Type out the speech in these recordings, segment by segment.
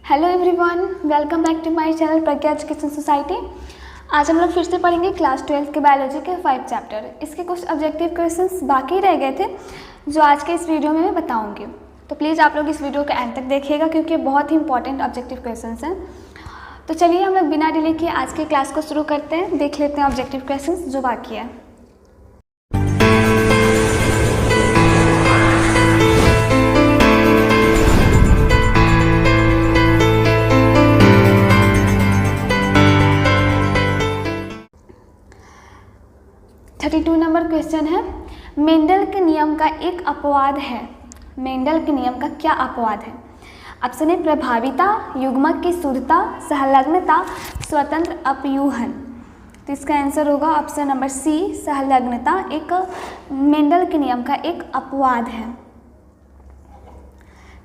Hello everyone, welcome back to my channel Pragya education society. आज हम लोग फिर से पढ़ेंगे क्लास 12 के बायोलॉजी के 5 चैप्टर। इसके कुछ ऑब्जेक्टिव क्वेश्चंस बाकी रह गए थे जो आज के इस वीडियो में मैं बताऊंगी। तो प्लीज़ आप लोग इस वीडियो को एंड तक देखिएगा क्योंकि बहुत ही इंपॉर्टेंट ऑब्जेक्टिव क्वेश्चंस हैं। तो चलिए हम लोग बिना डिले किए आज के क्लास को शुरू करते हैं। देख लेते हैं ऑब्जेक्टिव क्वेश्चंस जो बाकी है। नंबर क्वेश्चन है, मेंडल के नियम का एक अपवाद है। मेंडल के नियम का क्या अपवाद है? ऑप्शन ए प्रभाविता, युग्मक की शुद्धता, सहलग्नता, स्वतंत्र अपयूहन। तो इसका आंसर होगा ऑप्शन नंबर सी, सहलग्नता एक मेंडल के नियम का एक अपवाद है।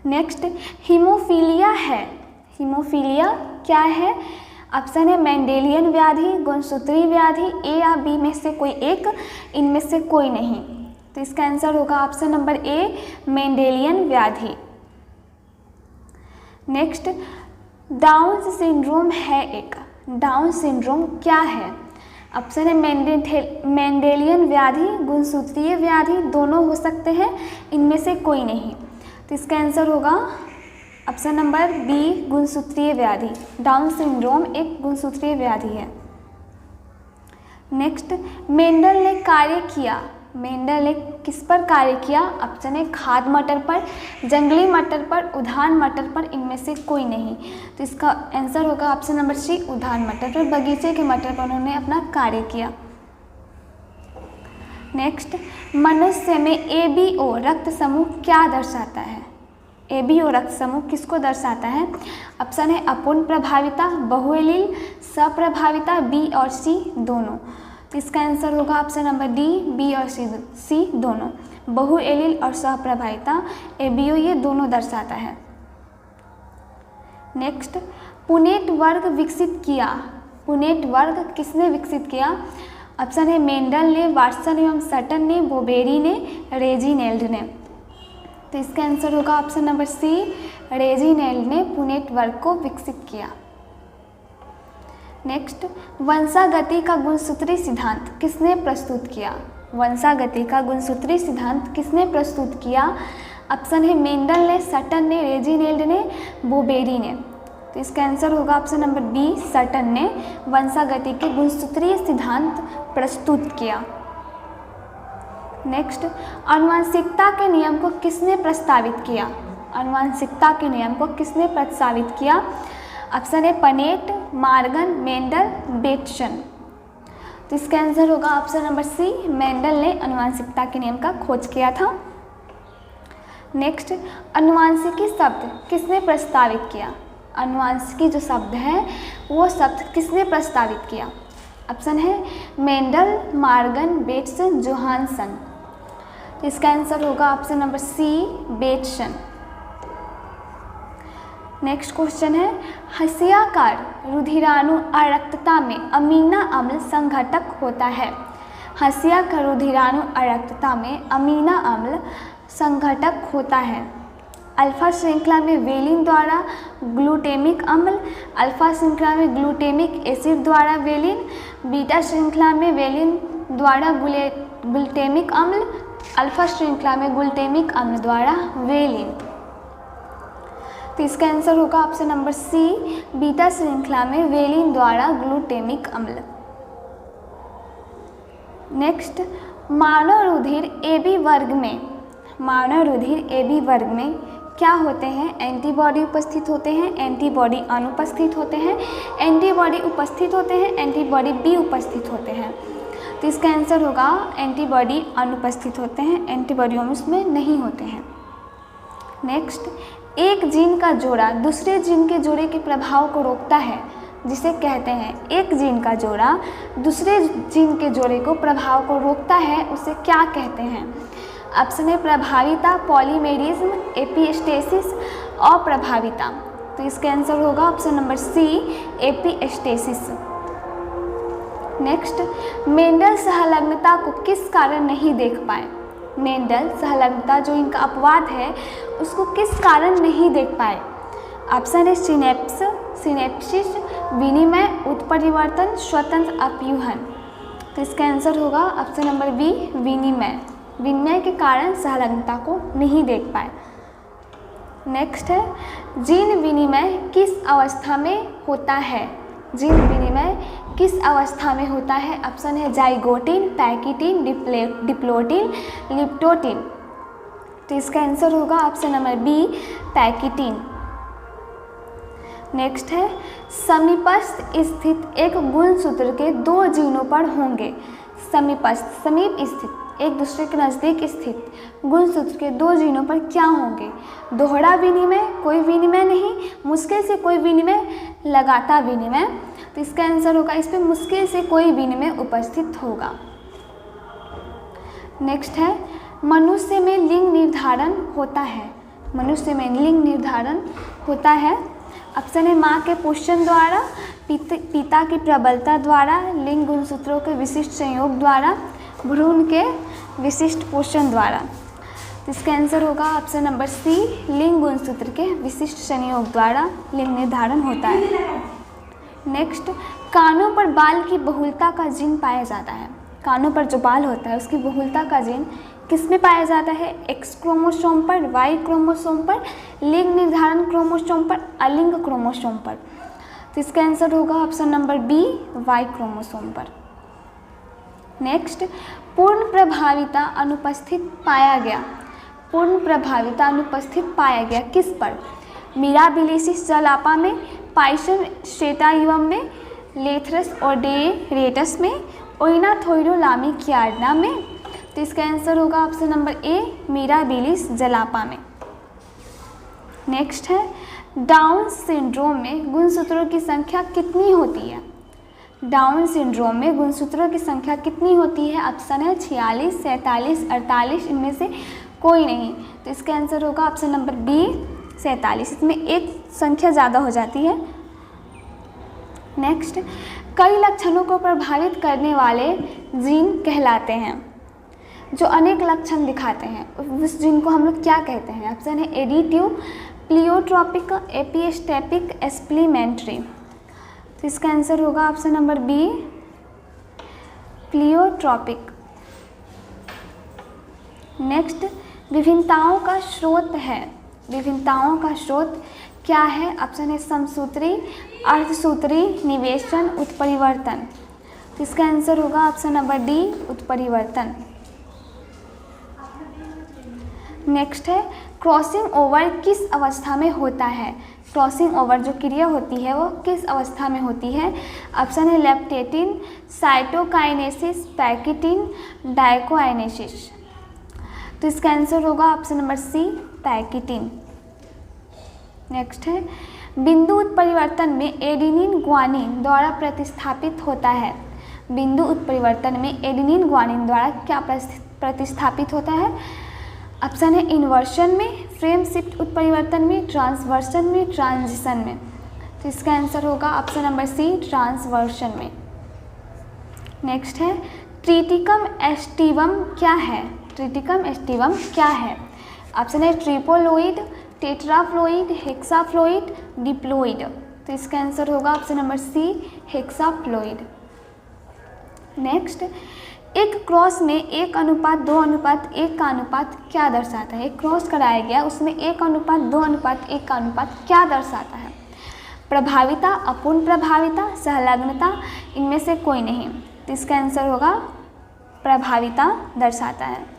नेक्स्ट, हीमोफीलिया है। हीमोफीलिया क्या है? ऑप्शन है मेंडेलियन व्याधि, गुणसूत्री व्याधि, ए या बी में से कोई एक, इनमें से कोई नहीं। तो इसका आंसर होगा ऑप्शन नंबर ए, मेंडेलियन व्याधि। नेक्स्ट, डाउन सिंड्रोम है एक। डाउन सिंड्रोम क्या है? ऑप्शन है मेंडेलियन व्याधि, गुणसूत्रीय व्याधि, दोनों हो सकते हैं, इनमें से कोई नहीं। तो इसका आंसर होगा ऑप्शन नंबर बी, गुणसूत्रीय व्याधि। डाउन सिंड्रोम एक गुणसूत्रीय व्याधि है। नेक्स्ट, मेंडल ने कार्य किया। मेंडल ने किस पर कार्य किया? ऑप्शन है खाद्य मटर पर, जंगली मटर पर, उद्यान मटर पर, इनमें से कोई नहीं। तो इसका आंसर होगा ऑप्शन नंबर सी, उद्यान मटर पर, बगीचे के मटर पर उन्होंने अपना कार्य किया। नेक्स्ट, मनुष्य में ABO रक्त समूह क्या दर्शाता है? ABO रक्त समूह किसको दर्शाता है? ऑप्शन है अपूर्ण प्रभाविता, बहुएलील, सप्रभाविता, बी और सी दोनों। तो इसका आंसर होगा ऑप्शन नंबर डी, बी और सी दोनों। बहुएलील और सप्रभाविता ABO ये दोनों दर्शाता है। नेक्स्ट, पुनेट वर्ग विकसित किया। पुनेट वर्ग किसने विकसित किया? ऑप्शन है मेंडल ने, वाटसन एवं सटन ने, बोबेरी ने, रेजिनेल्ड ने। तो इसका आंसर होगा ऑप्शन नंबर सी, रेजिनेल्ड ने पुनेट वर्ग को विकसित किया। नेक्स्ट, वंशागति का गुणसूत्री सिद्धांत किसने प्रस्तुत किया? वंशागति का गुणसूत्री सिद्धांत किसने प्रस्तुत किया? ऑप्शन है मेंडल ने, सटन ने, रेजिनेल्ड ने, बोबेरी ने। तो इसका आंसर होगा ऑप्शन नंबर बी, सटन ने वंशागति के गुणसूत्रीय सिद्धांत प्रस्तुत किया। नेक्स्ट, आनुवंशिकता के नियम को किसने प्रस्तावित किया? आनुवंशिकता के नियम को किसने प्रस्तावित किया? ऑप्शन है पनेट, मार्गन, मेंडल, बेटसन। तो इसका आंसर होगा ऑप्शन नंबर सी, मेंडल ने आनुवंशिकता के नियम का खोज किया था। नेक्स्ट, आनुवंशिकी शब्द किसने प्रस्तावित किया? आनुवंशिकी जो शब्द है वो शब्द किसने प्रस्तावित किया? ऑप्शन है मेंडल, मार्गन, बेटसन, जोहानसन। तो इसका आंसर होगा option number C, Bateson. Next question है, हसियाकार रुधिराणु अरक्तता में अमीना अम्ल संघटक होता है। हसियाकार रुधिराणु अरक्तता में अमीना अम्ल संघटक होता है। अल्फा श्रृंखला में वेलिन द्वारा ग्लूटेमिक अम्ल, अल्फा श्रृंखला में ग्लूटेमिक एसिड द्वारा वेलिन, बीटा श्रृंखला में वेलिन द्वारा ग्लूटेमिक अम्ल, अल्फा श्रृंखला में ग्लूटेमिक अम्ल द्वारा वेलिन। तो इसका आंसर होगा ऑप्शन नंबर सी, बीटा श्रृंखला में वेलिन द्वारा ग्लूटेमिक अम्ल। नेक्स्ट, मानव रुधिर AB वर्ग में, मानव रुधिर AB वर्ग में क्या होते हैं? एंटीबॉडी उपस्थित होते हैं, एंटीबॉडी अनुपस्थित होते हैं, एंटीबॉडी उपस्थित होते हैं, एंटीबॉडी बी उपस्थित होते हैं। तो इसका आंसर होगा एंटीबॉडी अनुपस्थित होते हैं, एंटीबॉडी उसमें नहीं होते हैं। नेक्स्ट, एक जीन का जोड़ा दूसरे जीन के जोड़े के प्रभाव को रोकता है, जिसे कहते हैं एक जीन का जोड़ा दूसरे जीन के जोड़े को प्रभाव को रोकता है, उसे क्या कहते हैं? ऑप्शन है प्रभाविता, पॉलीमेरिज्म, एपिस्टेसिस, अप्रभाविता। तो इसका आंसर होगा option number C, epistasis. Next, Mendel सहलग्नता को किस कारण नहीं देख पाए? मेंडल सहलग्नता जो इनका अपवाद है उसको किस कारण नहीं देख पाए? ऑप्शन है सिनेप्स, सिनेप्सिस, विनिमय, उत्परिवर्तन, स्वतंत्र अपव्यूहन। तो इसका आंसर होगा ऑप्शन नंबर बी, विनिमय। विनिमय के कारण सहलग्नता को नहीं देख पाए। नेक्स्ट है, जीन विनिमय किस अवस्था में होता है? जीन विनिमय किस अवस्था में होता है? ऑप्शन है जाइगोटिन, पैकिटिन, डिप्लोटिन, लिप्टोटिन। तो इसका आंसर होगा ऑप्शन नंबर बी, पैकिटिन। नेक्स्ट है, समीपस्थ स्थित एक गुणसूत्र के दो जीनों पर होंगे। समीपस्थ, समीप स्थित, एक दूसरे के नज़दीक स्थित गुणसूत्र के दो जीनों पर क्या होंगे? दोहरा विनिमय, कोई विनिमय नहीं, मुश्किल से कोई विनिमय, लगातार विनिमय। तो इसका आंसर होगा इस पर मुश्किल से कोई विनिमय उपस्थित होगा। नेक्स्ट है, मनुष्य में लिंग निर्धारण होता है। मनुष्य में लिंग निर्धारण होता है। ऑप्शन है माँ के पोषण द्वारा, पिता की प्रबलता द्वारा, लिंग गुणसूत्रों के विशिष्ट संयोग द्वारा, भ्रूण के विशिष्ट पोषण द्वारा। तो इसका आंसर होगा ऑप्शन नंबर सी, लिंग गुणसूत्र के विशिष्ट संयोग द्वारा लिंग निर्धारण होता है। नेक्स्ट, कानों पर बाल की बहुलता का जीन पाया जाता है। कानों पर जो बाल होता है उसकी बहुलता का जीन किस में पाया जाता है? एक्स क्रोमोसोम पर, वाई क्रोमोसोम पर, लिंग निर्धारण क्रोमोसोम पर, अलिंग क्रोमोसोम पर। तो इसका आंसर होगा option number B, Y chromosome पर। नेक्स्ट, पूर्ण प्रभाविता अनुपस्थित पाया गया। पूर्ण प्रभाविता अनुपस्थिथ पाया गया किस पर? मिराबिलिसिस जलापा में, पाइसन स्ट्रेटाइवम में, लेथरस ओडेरेटस में, ओइनाथोइडोलामिकियार्डना में। तो इसका आंसर होगा ऑप्शन नंबर ए, मिराबिलिस जलापा में। नेक्स्ट है, डाउन सिंड्रोम में गुणसूत्रों की संख्या कितनी होती है? डाउन सिंड्रोम में गुणसूत्रों की संख्या कितनी होती है? ऑप्शन है 46, 47, 48, इनमें से कोई नहीं। तो इसका आंसर होगा ऑप्शन नंबर बी, 47। इसमें एक संख्या ज़्यादा हो जाती है। नेक्स्ट, कई लक्षणों को प्रभावित करने वाले जीन कहलाते हैं। जो अनेक लक्षण दिखाते हैं उस जीन को हम लोग क्या कहते हैं? ऑप्शन है एडिटिव, प्लियोट्रॉपिक, एपिस्टेपिक, एस्प्लीमेंट्री। तो इसका आंसर होगा option number B, pleiotropic. Next, विभिन्नताओं का स्रोत है। विभिन्नताओं का स्रोत क्या है? ऑप्शन है समसूत्री, अर्धसूत्री, निवेशन, उत्परिवर्तन। तो इसका आंसर होगा ऑप्शन नंबर डी, उत्परिवर्तन। नेक्स्ट है, क्रॉसिंग ओवर किस अवस्था में होता है? क्रॉसिंग ओवर जो क्रिया होती है वो किस अवस्था में होती है? ऑप्शन है लेप्टेटिन, साइटोकाइनेसिस, पैकिटिन, डाइकोआइनेसिस। तो इसका आंसर होगा ऑप्शन नंबर सी, पैकिटिन। नेक्स्ट है, बिंदु उत्परिवर्तन में एडेनिन ग्वानिन द्वारा प्रतिस्थापित होता है। बिंदु उत्परिवर्तन में एडेनिन ग्वानिन द्वारा क्या प्रतिस्थापित होता है? ऑप्शन है इन्वर्शन में, फ्रेम शिफ्ट उत्परिवर्तन में, ट्रांसवर्सन में, ट्रांजिशन में। तो इसका आंसर होगा ऑप्शन नंबर सी, ट्रांसवर्सन में। नेक्स्ट है, ट्रिटिकम एस्टिवम क्या है? ट्रिटिकम एस्टिवम क्या है? ऑप्शन है ट्रिपोलोइड, टेट्राफ्लोइड, हेक्साफ्लोइड, डिप्लोइड। तो इसका आंसर होगा ऑप्शन नंबर सी, हेक्साफ्लोइड। नेक्स्ट, एक क्रॉस में 1:2:1 का अनुपात क्या दर्शाता है? एक क्रॉस कराया गया उसमें 1:2:1 का अनुपात क्या दर्शाता है? प्रभाविता, अपूर्ण प्रभाविता, सहलग्नता, इनमें से कोई नहीं। तो इसका आंसर होगा प्रभाविता दर्शाता है।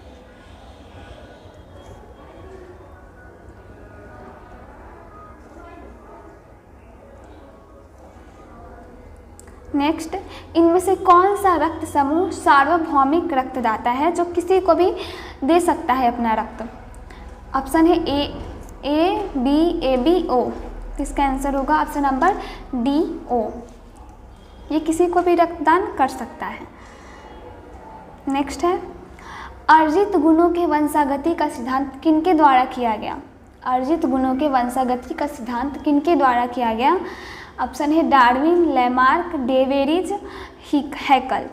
नेक्स्ट, इनमें से कौन सा रक्त समूह सार्वभौमिक रक्तदाता है जो किसी को भी दे सकता है अपना रक्त? ऑप्शन है ए बी ओ। इसका आंसर होगा ऑप्शन नंबर डी, ओ। ये किसी को भी रक्तदान कर सकता है। नेक्स्ट है, अर्जित गुणों के वंशागति का सिद्धांत किनके द्वारा किया गया? अर्जित गुणों के वंशागति का सिद्धांत किनके द्वारा किया गया? ऑप्शन है डार्विन, लैमार्क, डेवेरिज, हैकल।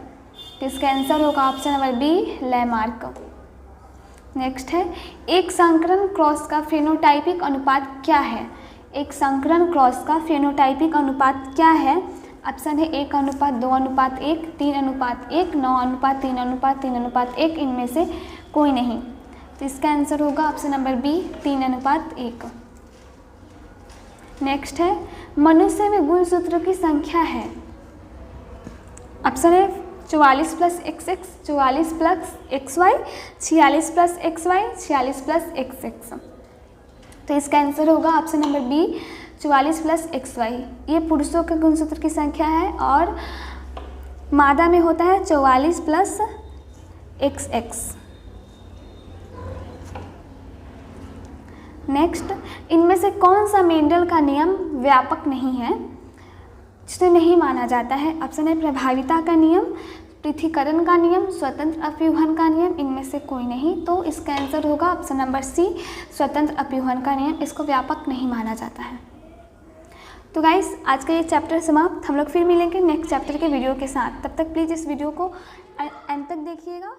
इसका आंसर होगा option number B, Lamarck. Next है, एक संकरण क्रॉस का फेनोटाइपिक अनुपात क्या है? एक संकरण क्रॉस का फेनोटाइपिक अनुपात क्या है? ऑप्शन है 1:2:1, 3:1, 9:3:3:1, इनमें से कोई नहीं। तो इसका आंसर होगा ऑप्शन नंबर बी 3:1। नेक्स्ट है मनुष्य में गुणसूत्रों की संख्या है। ऑप्शन है 44 + XX, 44 + XY, 46 + XY, 46 + XX। तो इसका आंसर होगा ऑप्शन नंबर बी 44 + XY। ये पुरुषों के गुणसूत्र की संख्या है और मादा में होता है 44 + XX। नेक्स्ट, इनमें से कौन सा मेंडल का नियम व्यापक नहीं है, जिसे नहीं माना जाता है? ऑप्शन है प्रभाविता का नियम, पृथक्करण का नियम, स्वतंत्र अपव्यूहन का नियम, इनमें से कोई नहीं। तो इसका आंसर होगा ऑप्शन नंबर सी स्वतंत्र अपव्यूहन का नियम। इसको व्यापक नहीं माना जाता है। तो गाइस, आज का ये चैप्टर समाप्त। हम लोग फिर मिलेंगे नेक्स्ट चैप्टर के वीडियो के साथ। तब तक प्लीज़ इस वीडियो को अंत तक देखिएगा।